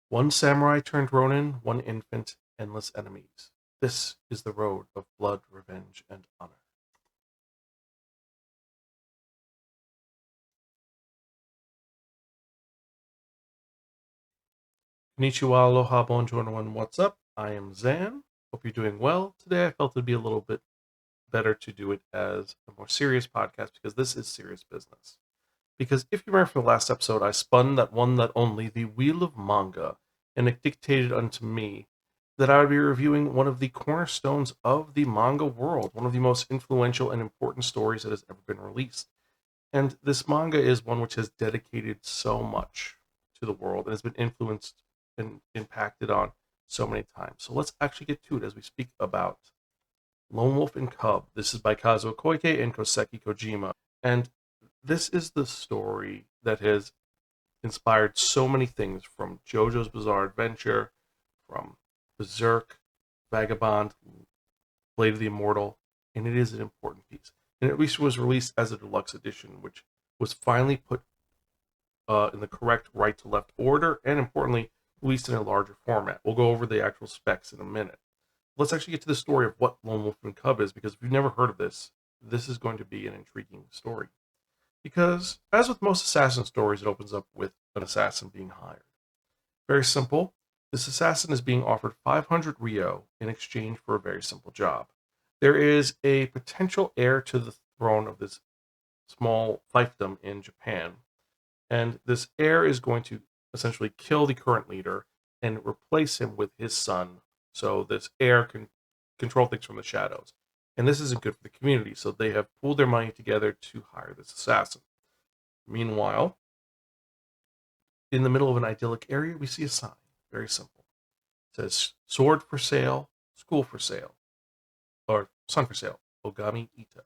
One samurai turned ronin, one infant, endless enemies. This is the road of blood, revenge, and honor. Konnichiwa, aloha, bonjour, and what's up? I am Zan. Hope you're doing well. Today I felt it'd be a little bit better to do it as a more serious podcast because this is serious business. Because if you remember from the last episode, I spun that one, that only, the Wheel of Manga, and it dictated unto me that I would be reviewing one of the cornerstones of the manga world, one of the most influential and important stories that has ever been released. And this manga is one which has dedicated so much to the world and has been influenced and impacted on so many times. So let's actually get to it as we speak about Lone Wolf and Cub. This is by Kazuo Koike and Goseki Kojima. And this is the story that has inspired so many things, from JoJo's Bizarre Adventure, from Berserk, Vagabond, Blade of the Immortal, and it is an important piece. And it was released as a deluxe edition, which was finally put in the correct right to left order, and importantly, released in a larger format. We'll go over the actual specs in a minute. Let's actually get to the story of what Lone Wolf and Cub is, because if you've never heard of this, this is going to be an intriguing story. Because, as with most assassin stories, it opens up with an assassin being hired. Very simple. This assassin is being offered 500 Rio in exchange for a very simple job. There is a potential heir to the throne of this small fiefdom in Japan, and this heir is going to essentially kill the current leader and replace him with his son, so this heir can control things from the shadows. And this isn't good for the community, so they have pooled their money together to hire this assassin. Meanwhile, in the middle of an idyllic area, we see a sign. Very simple. It says sword for sale, school for sale, or son for sale, Ogami Ito.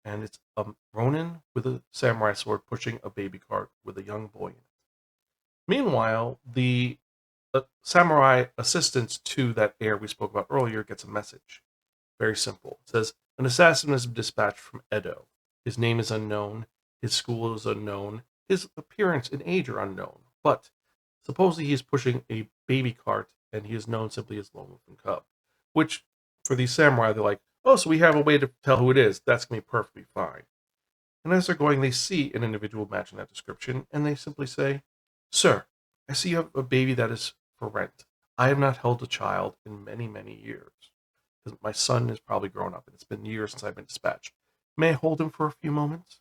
And it's a Ronin with a samurai sword pushing a baby cart with a young boy in it. Meanwhile, the samurai assistant to that heir we spoke about earlier gets a message. Very simple. It says, an assassin is dispatched from Edo. His name is unknown. His school is unknown. His appearance and age are unknown. But supposedly he is pushing a baby cart, and he is known simply as Lone Wolf and Cub. Which, for these samurai, they're like, oh, so we have a way to tell who it is. That's going to be perfectly fine. And as they're going, they see an individual matching that description, and they simply say, sir, I see you have a baby that is for rent. I have not held a child in many, many years, because my son is probably grown up, and it's been years since I've been dispatched. May I hold him for a few moments?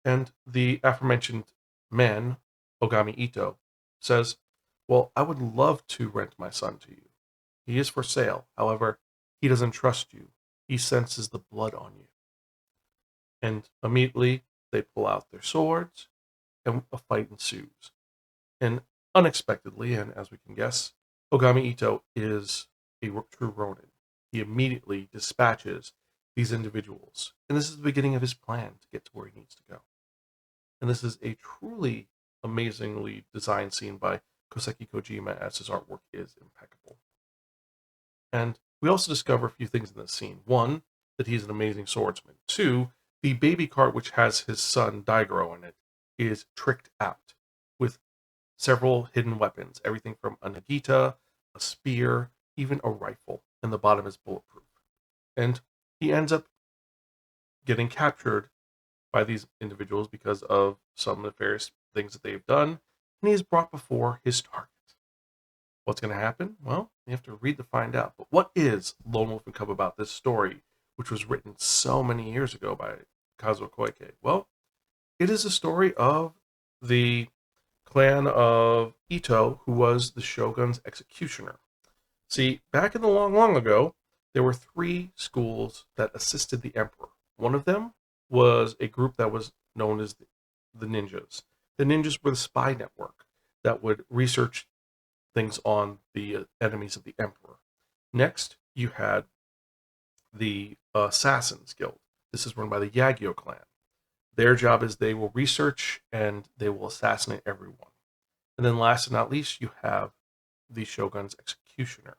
And the aforementioned man, Ogami Ito, says, well, I would love to rent my son to you. He is for sale. However, he doesn't trust you. He senses the blood on you. And immediately they pull out their swords, and a fight ensues. And unexpectedly, and as we can guess, Ogami Ito is a true Ronin. He immediately dispatches these individuals. And this is the beginning of his plan to get to where he needs to go. And this is a truly amazingly designed scene by Goseki Kojima, as his artwork is impeccable. And we also discover a few things in this scene. One, that he's an amazing swordsman. Two, the baby cart, which has his son Daigoro in it, is tricked out with several hidden weapons. Everything from a Nagita, a spear, even a rifle. And the bottom is bulletproof. And he ends up getting captured by these individuals because of some nefarious things that they've done, and he is brought before his target. What's going to happen? Well, you have to read to find out. But what is Lone Wolf and Cub about, this story, which was written so many years ago by Kazuo Koike? Well, it is a story of the clan of Ito, who was the shogun's executioner. See, back in the long, long ago, there were three schools that assisted the emperor. One of them was a group that was known as the ninjas. The ninjas were the spy network that would research things on the enemies of the emperor. Next, you had the Assassins Guild. This is run by the Yagyo clan. Their job is they will research and they will assassinate everyone. And then last and not least, you have the Shogun's executioner.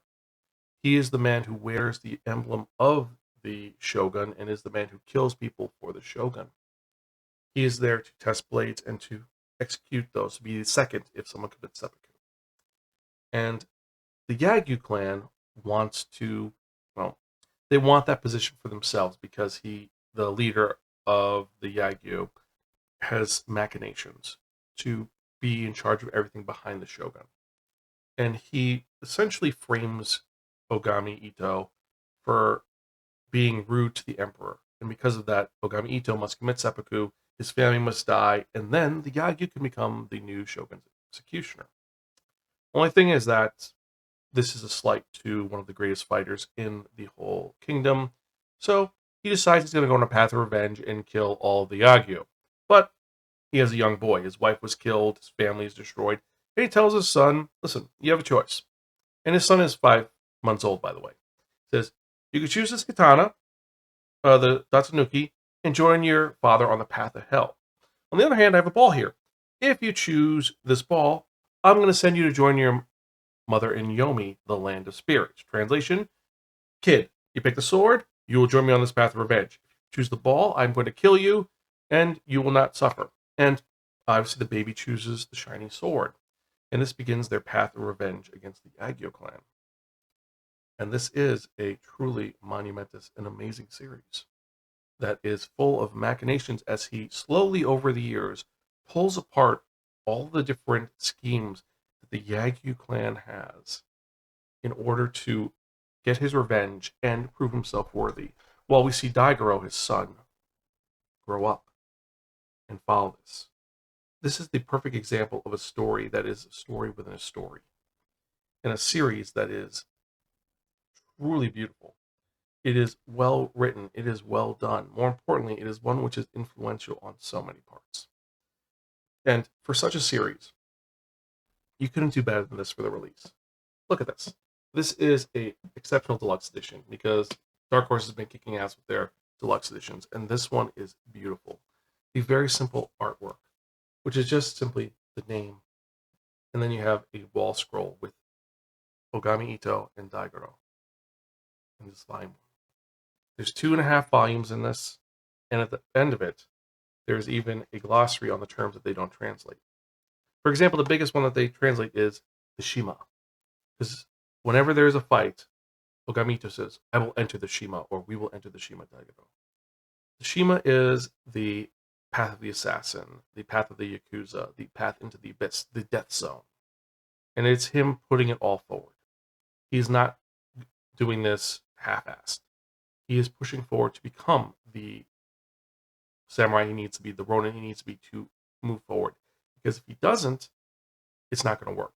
He is the man who wears the emblem of the Shogun and is the man who kills people for the Shogun. He is there to test blades and to execute those, to be the second if someone commits seppuku. And the Yagyu clan wants to, well, they want that position for themselves because the leader of the Yagyu, has machinations to be in charge of everything behind the shogun. And he essentially frames Ogami Ito for being rude to the emperor. And because of that, Ogami Ito must commit seppuku, his family must die, and then the Yagyu can become the new shogun's executioner. Only thing is that this is a slight to one of the greatest fighters in the whole kingdom. So he decides he's going to go on a path of revenge and kill all of the Yagyu. But he has a young boy. His wife was killed, his family is destroyed. And he tells his son, listen, you have a choice. And his son is 5 months old, by the way. He says, you can choose this katana, the Datsunuki, and join your father on the path of hell. On the other hand, I have a ball here. If you choose this ball, I'm going to send you to join your mother in Yomi, the land of spirits. Translation, kid, you pick the sword, you will join me on this path of revenge. Choose the ball, I'm going to kill you, and you will not suffer. And obviously the baby chooses the shiny sword. And this begins their path of revenge against the Agyo clan. And this is a truly monumentous and amazing series that is full of machinations as he slowly over the years pulls apart all the different schemes that the Yagyu clan has in order to get his revenge and prove himself worthy. While we see Daigoro, his son, grow up and follow this. This is the perfect example of a story that is a story within a story. And a series that is truly beautiful. It is well written. It is well done. More importantly, it is one which is influential on so many parts. And for such a series, you couldn't do better than this for the release. Look at this. This is a exceptional deluxe edition because Dark Horse has been kicking ass with their deluxe editions, and this one is beautiful. A very simple artwork, which is just simply the name, and then you have a wall scroll with Ogami Ito and Daigoro in this volume. There's 2.5 volumes in this, and at the end of it, there's even a glossary on the terms that they don't translate. For example, the biggest one that they translate is the Shima. Because whenever there is a fight, Ogami Ito says, I will enter the Shima, or we will enter the Shima, Daigoro. The Shima is the path of the assassin, the path of the Yakuza, the path into the abyss, the death zone. And it's him putting it all forward. He's not doing this half-assed. He is pushing forward to become the samurai he needs to be, the ronin he needs to be to move forward. Because if he doesn't, it's not going to work.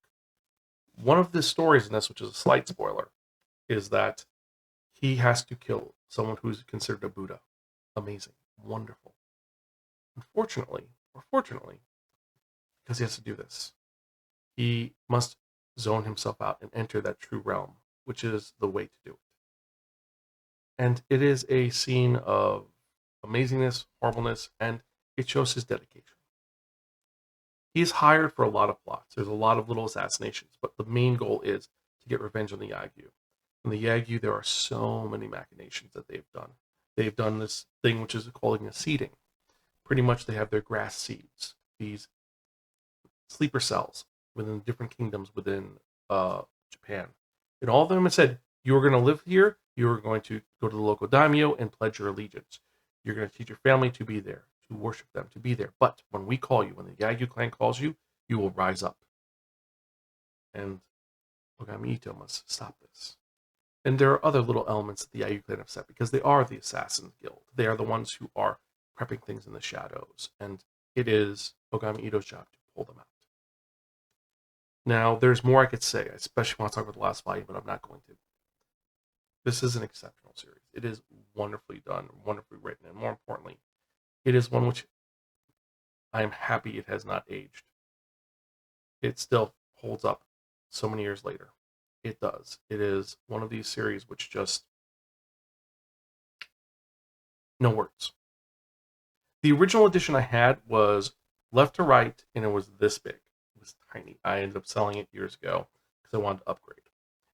One of the stories in this, which is a slight spoiler, is that he has to kill someone who's considered a Buddha. Amazing. Wonderful. Unfortunately, or fortunately, because he has to do this, he must zone himself out and enter that true realm, which is the way to do it. And it is a scene of amazingness, horribleness, and it shows his dedication. He's hired for a lot of plots. There's a lot of little assassinations, but the main goal is to get revenge on the Yagyu. In the Yagyu, there are so many machinations that they've done. They've done this thing which is called a seeding. Pretty much they have their grass seeds, these sleeper cells within different kingdoms within Japan. And all of them have said, you are going to live here, you are going to go to the local daimyo and pledge your allegiance. You're going to teach your family to be there, to worship them, to be there. But when we call you, when the Yagyu clan calls you, you will rise up. And Ogami Ito must stop this. And there are other little elements that the Yagyu clan have set because they are the Assassin's Guild. They are the ones who are prepping things in the shadows. And it is Ogami Ito's job to pull them out. Now, there's more I could say. I especially want to talk about the last volume, but I'm not going to. This is an exceptional series. It is wonderfully done, wonderfully written, and more importantly, it is one which I am happy it has not aged. It still holds up so many years later. It does. It is one of these series which just... no words. The original edition I had was left to right, and it was this big. It was tiny. I ended up selling it years ago because I wanted to upgrade.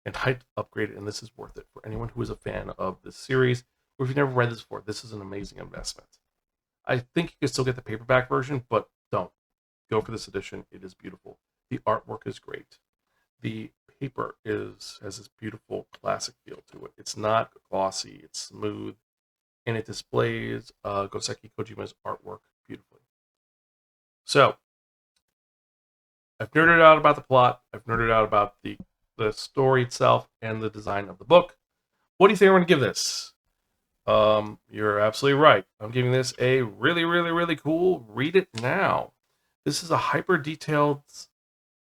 And I upgraded, and this is worth it. For anyone who is a fan of this series, or if you've never read this before, this is an amazing investment. I think you can still get the paperback version, but don't. Go for this edition. It is beautiful. The artwork is great. The paper has this beautiful classic feel to it. It's not glossy, it's smooth, and it displays Goseki Kojima's artwork beautifully. So, I've nerded out about the plot, I've nerded out about the story itself and the design of the book. What do you think I'm going to give this? You're absolutely right. I'm giving this a really, really, really cool read it now. This is a hyper detailed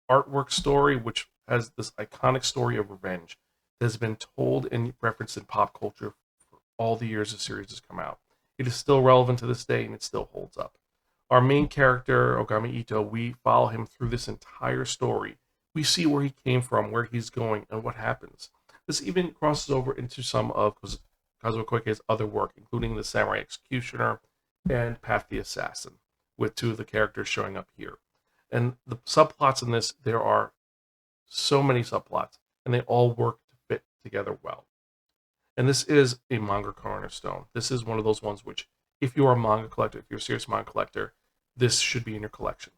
artwork story which has this iconic story of revenge that has been told and referenced in pop culture for all the years the series has come out. It is still relevant to this day and it still holds up. Our main character, Ogami Ito, we follow him through this entire story. We see where he came from, where he's going, and what happens. This even crosses over into some of Kazuo Koike's other work, including The Samurai Executioner and Path the Assassin, with two of the characters showing up here. And the subplots in this, there are so many subplots, and they all work to fit together well. And this is a manga cornerstone. This is one of those ones which, if you're a manga collector, if you're a serious manga collector, this should be in your collection.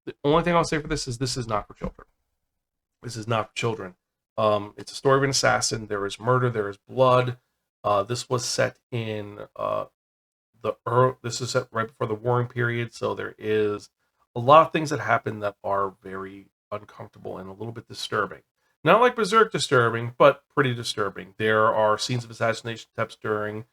The only thing I'll say for this is not for children. This is not for children. It's a story of an assassin. There is murder. There is blood. This was set in this is set right before the warring period, so there is a lot of things that happen that are very uncomfortable and a little bit disturbing. Not like Berserk disturbing, but pretty disturbing. There are scenes of assassination attempts during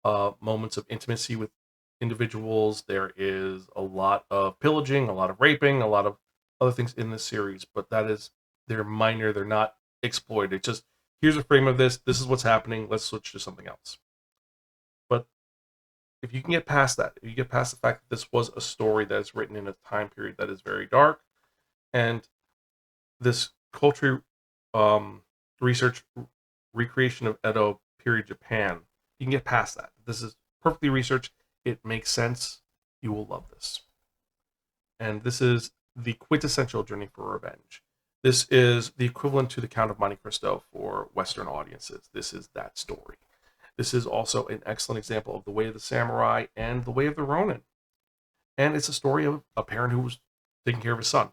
moments of intimacy with individuals. There is a lot of pillaging, a lot of raping, a lot of other things in this series, but they're minor. They're not exploited. It's just, here's a frame of this. This is what's happening. Let's switch to something else. But if you can get past that, if you get past the fact that this was a story that is written in a time period that is very dark, and this culture research recreation of Edo period Japan, you can get past that. This is perfectly researched. It makes sense. You will love this. And this is the quintessential journey for revenge. This is the equivalent to the Count of Monte Cristo for Western audiences. This is that story. This is also an excellent example of the way of the samurai and the way of the Ronin. And it's a story of a parent who was taking care of his son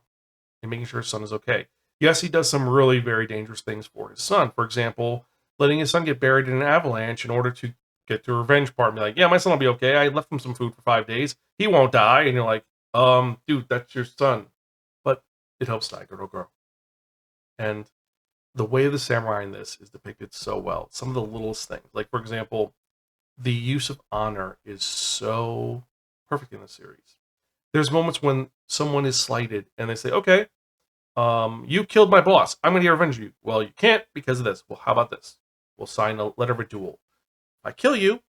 and making sure his son is okay. Yes, he does some really very dangerous things for his son. For example, letting his son get buried in an avalanche in order to get to a revenge part and be like, yeah, my son will be okay. I left him some food for 5 days. He won't die. And you're like, dude, that's your son. But it helps Tiger to grow. And the way of the samurai in this is depicted so well. Some of the littlest things, like for example, the use of honor is so perfect in the series. There's moments when someone is slighted and they say, okay, you killed my boss. I'm going to revenge you. Well, you can't because of this. Well, how about this? We'll sign a letter of a duel. If I kill you,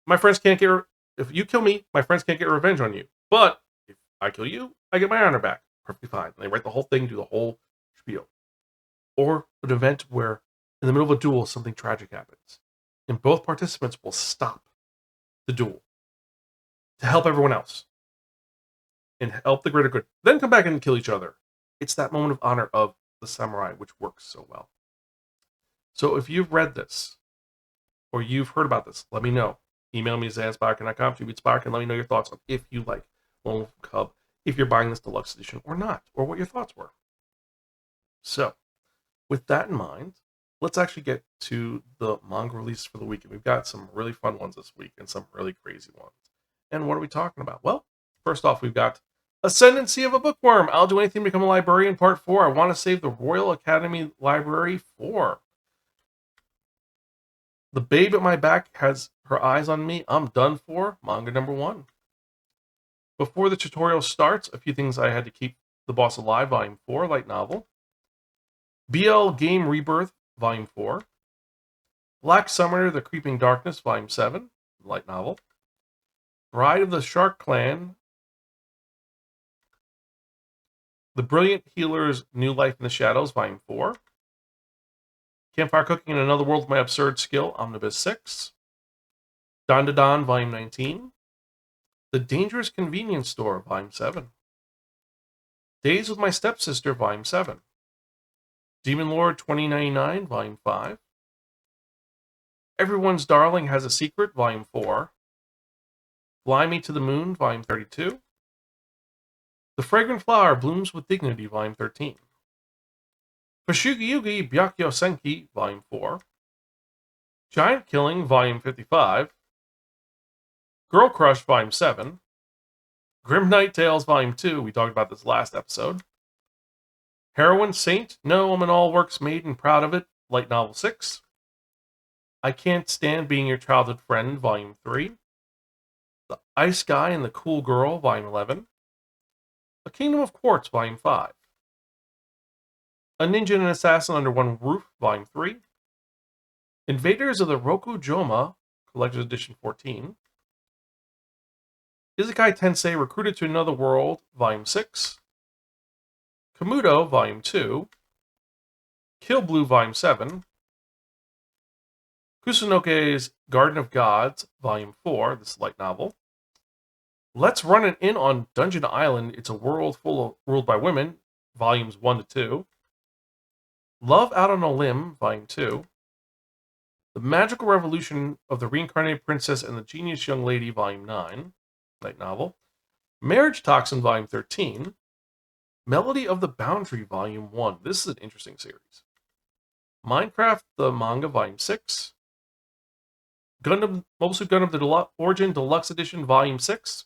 my friends can't get. If you kill me, my friends can't get revenge on you. But if I kill you, I get my honor back. Perfectly fine. And they write the whole thing, do the whole spiel. Or an event where, in the middle of a duel, something tragic happens, and both participants will stop the duel to help everyone else and help the greater good. Then come back and kill each other. It's that moment of honor of the samurai, which works so well. So if you've read this, or you've heard about this, let me know. Email me at zanspiraken.com, and let me know your thoughts on if you like Wolf Cub, if you're buying this deluxe edition or not, or what your thoughts were. So, with that in mind, let's actually get to the manga releases for the week. And we've got some really fun ones this week and some really crazy ones. And what are we talking about? Well, first off, we've got Ascendancy of a Bookworm. I'll do anything to become a librarian, part 4. I want to save the Royal Academy Library 4. The babe at my back has her eyes on me. I'm done for. Manga number 1. Before the tutorial starts, a few things I had to keep the boss alive, volume 4, light novel. BL Game Rebirth, volume 4. Black Summoner, The Creeping Darkness, volume 7, light novel. Bride of the Shark Clan, The Brilliant Healer's New Life in the Shadows, volume 4. Campfire Cooking in Another World with My Absurd Skill, Omnibus 6. Don to Don, volume 19. The Dangerous Convenience Store, volume 7. Days with My Stepsister, volume 7. Demon Lord 2099, volume 5. Everyone's Darling Has a Secret, volume 4. Fly Me to the Moon, volume 32. The Fragrant Flower Blooms with Dignity, volume 13. Fushigi Byakyo Senki, Volume 4. Giant Killing, Volume 55. Girl Crush, Volume 7. Grim Knight Tales, Volume 2. We talked about this last episode. Heroine Saint, No, I'm an all works made and proud of it, Light Novel 6. I Can't Stand Being Your Childhood Friend, Volume 3. The Ice Guy and the Cool Girl, Volume 11. A Kingdom of Quartz, Volume 5. A Ninja and an Assassin Under One Roof, Volume 3. Invaders of the Rokujoma, Collector's Edition 14. Isekai Tensei Recruited to Another World, Volume 6. Kamuto, Volume 2. Kill Blue, Volume 7. Kusunoke's Garden of Gods, Volume 4, this light novel. Let's Run It In on Dungeon Island, It's a World Ruled by Women, Volumes 1 to 2. Love Out on a Limb, Volume 2. The Magical Revolution of the Reincarnated Princess and the Genius Young Lady, Volume 9, light novel. Marriage Toxin, Volume 13. Melody of the Boundary, Volume 1. This is an interesting series. Minecraft, the Manga, Volume 6. Gundam, Mobile Suit Gundam, the Origin Deluxe Edition, Volume 6.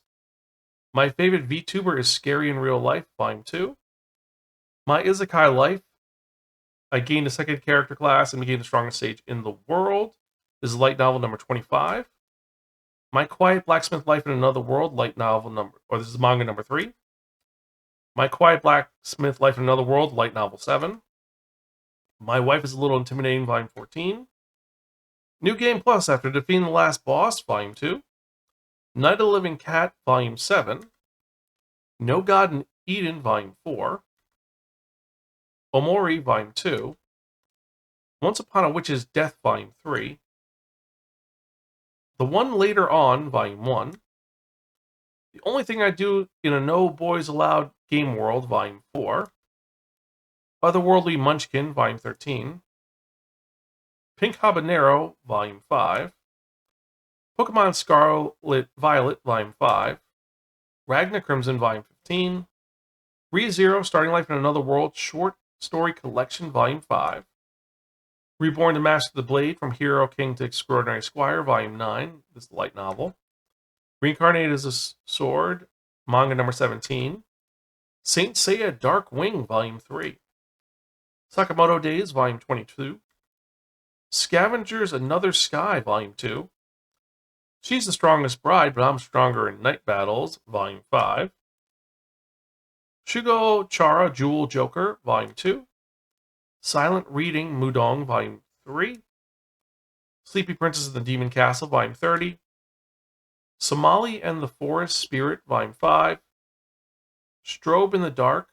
My Favorite VTuber is Scary in Real Life, Volume 2. My Isekai Life, I gained a second character class and became the strongest sage in the world. This is light novel number 25. My Quiet Blacksmith Life in Another World, light novel this is manga number 3. My Quiet Blacksmith Life in Another World, light novel 7. My Wife is a Little Intimidating, Volume 14. New Game Plus After Defeating the Last Boss, Volume 2. Night of the Living Cat, Volume 7. No God in Eden, Volume 4. Omori, Volume 2. Once Upon a Witch's Death, Volume 3. The One Later On, Volume 1. The Only Thing I Do in a No Boys Allowed Game World, Volume 4. Otherworldly Munchkin, Volume 13. Pink Habanero, Volume 5. Pokemon Scarlet Violet, Volume 5. Ragna Crimson, Volume 15. ReZero Starting Life in Another World Short Story Collection, Volume 5. Reborn to Master the Blade From Hero King to Extraordinary Squire, Volume 9. This is a light novel. Reincarnated as a Sword, manga number 17. Saint Seiya Dark Wing, Volume 3. Sakamoto Days, Volume 22. Scavengers Another Sky, Volume 2. She's the Strongest Bride, but I'm Stronger in Night Battles, Volume 5. Shugo Chara Jewel Joker, Volume 2. Silent Reading Mudong, Volume 3. Sleepy Princess of the Demon Castle, Volume 30. Somali and the Forest Spirit, Volume 5. Strobe in the Dark.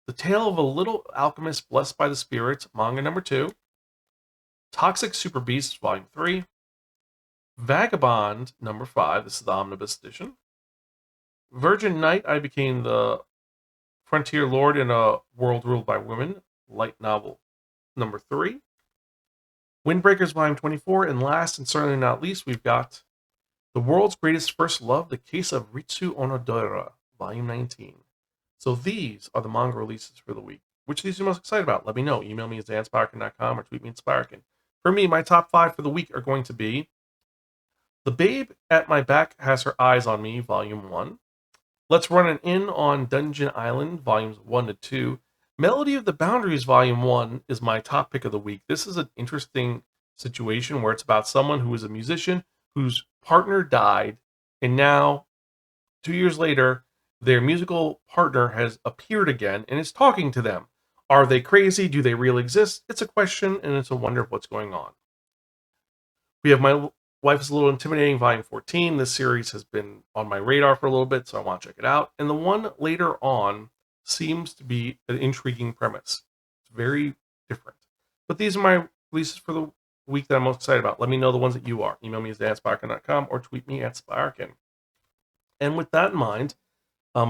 The Tale of a Little Alchemist Blessed by the Spirits, manga number 2. Toxic Super Beasts, Volume 3. Vagabond, number 5. This is the Omnibus Edition. Virgin Knight, I Became the Frontier Lord in a World Ruled by Women, light novel number 3. Windbreakers, Volume 24. And last and certainly not least, we've got The World's Greatest First Love, The Case of Ritsu Onodera, Volume 19. So these are the manga releases for the week. Which of these are you most excited about? Let me know. Email me at zanspiraken.com or tweet me at Spiraken. For me, my top 5 for the week are going to be The Babe at My Back Has Her Eyes on Me, Volume 1. Let's Run It In on Dungeon Island, Volumes 1 to 2. Melody of the Boundaries, Volume 1 is my top pick of the week. This is an interesting situation where it's about someone who is a musician whose partner died, and now, 2 years later, their musical partner has appeared again and is talking to them. Are they crazy? Do they really exist? It's a question, and it's a wonder of what's going on. We have My Wife is a Little Intimidating, Volume 14. This series has been on my radar for a little bit, so I want to check it out. And the one later on seems to be an intriguing premise. It's very different. But these are my releases for the week that I'm most excited about. Let me know the ones that you are. Email me at zanspiraken.com or tweet me at Spiraken. And with that in mind, I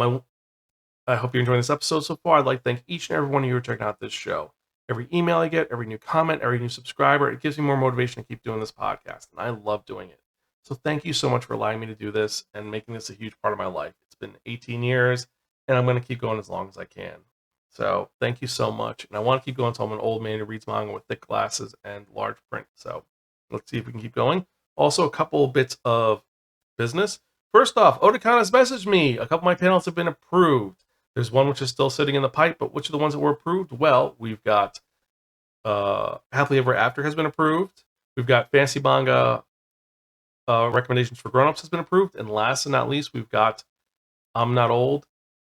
hope you're enjoying this episode so far. I'd like to thank each and every one of you for checking out this show. Every email I get, every new comment, every new subscriber, it gives me more motivation to keep doing this podcast. And I love doing it. So thank you so much for allowing me to do this and making this a huge part of my life. It's been 18 years, and I'm going to keep going as long as I can. So thank you so much. And I want to keep going until I'm an old man who reads manga with thick glasses and large print. So let's see if we can keep going. Also, a couple bits of business. First off, Otakon has messaged me. A couple of my panels have been approved. There's one which is still sitting in the pipe, but which are the ones that were approved? Well, we've got Happily Ever After has been approved. We've got Fantasy Manga recommendations for grown-ups has been approved. And last and not least, we've got I'm Not Old,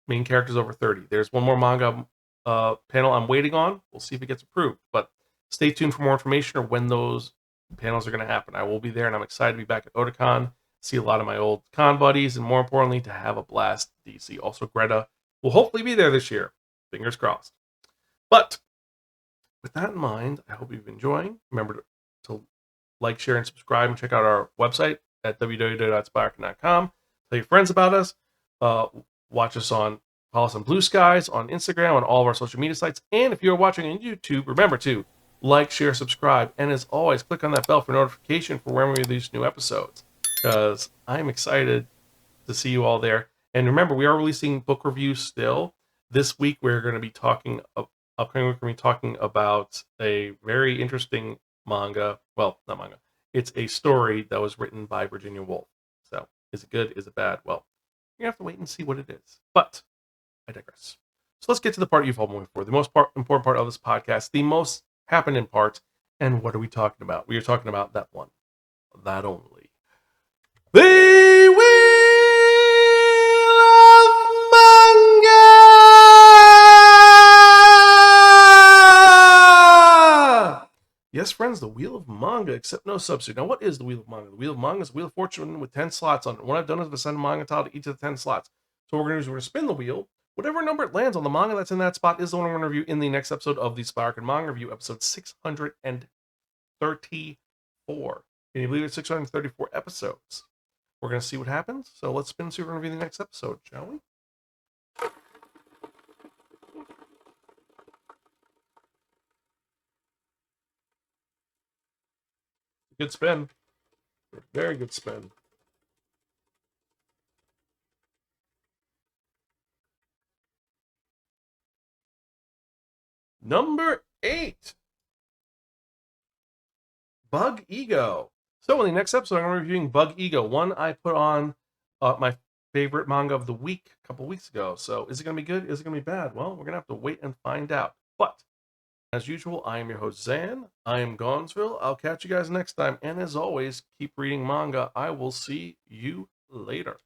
main characters over 30. There's one more manga panel I'm waiting on. We'll see if it gets approved. But stay tuned for more information or when those panels are going to happen. I will be there, and I'm excited to be back at Otakon, see a lot of my old con buddies, and more importantly, to have a blast DC. Also, Greta will hopefully be there this year. Fingers crossed. But with that in mind, I hope you've been enjoying. Remember to like, share, and subscribe, and check out our website at www.spiraken.com. Tell your friends about us. Follow us on Blue Skies, on Instagram, on all of our social media sites. And if you're watching on YouTube, remember to like, share, subscribe, and as always, click on that bell for notification for when we release new episodes, because I'm excited to see you all there. And remember, we are releasing book reviews still. This week, we're going to be talking about a very interesting manga. Well, not manga. It's a story that was written by Virginia Woolf. So, is it good? Is it bad? Well, you have to wait and see what it is. But I digress. So let's get to the part you've all been waiting for. The most important part of this podcast, the most happening part. And what are we talking about? We are talking about that one. That only. The Wheel of Manga! Yes, friends, the Wheel of Manga, except no substitute. Now, what is the Wheel of Manga? The Wheel of Manga is a Wheel of Fortune with 10 slots on it. What I've done is I've assigned a manga title to each of the 10 slots. So what we're going to do is we're going to spin the wheel. Whatever number it lands on, the manga that's in that spot is the one we're going to review in the next episode of the Spiraken Manga Review, episode 634. Can you believe it's 634 episodes? We're going to see what happens. So let's spin and see what we're going to review the next episode, shall we? Good spin. Very good spin. Number 8. Bug Ego. So in the next episode, I'm going to be reviewing Bug Ego, one I put on my favorite manga of the week a couple weeks ago. So is it going to be good? Is it going to be bad? Well, we're going to have to wait and find out. But as usual, I am your host, Zan. I am Gonzville. I'll catch you guys next time. And as always, keep reading manga. I will see you later.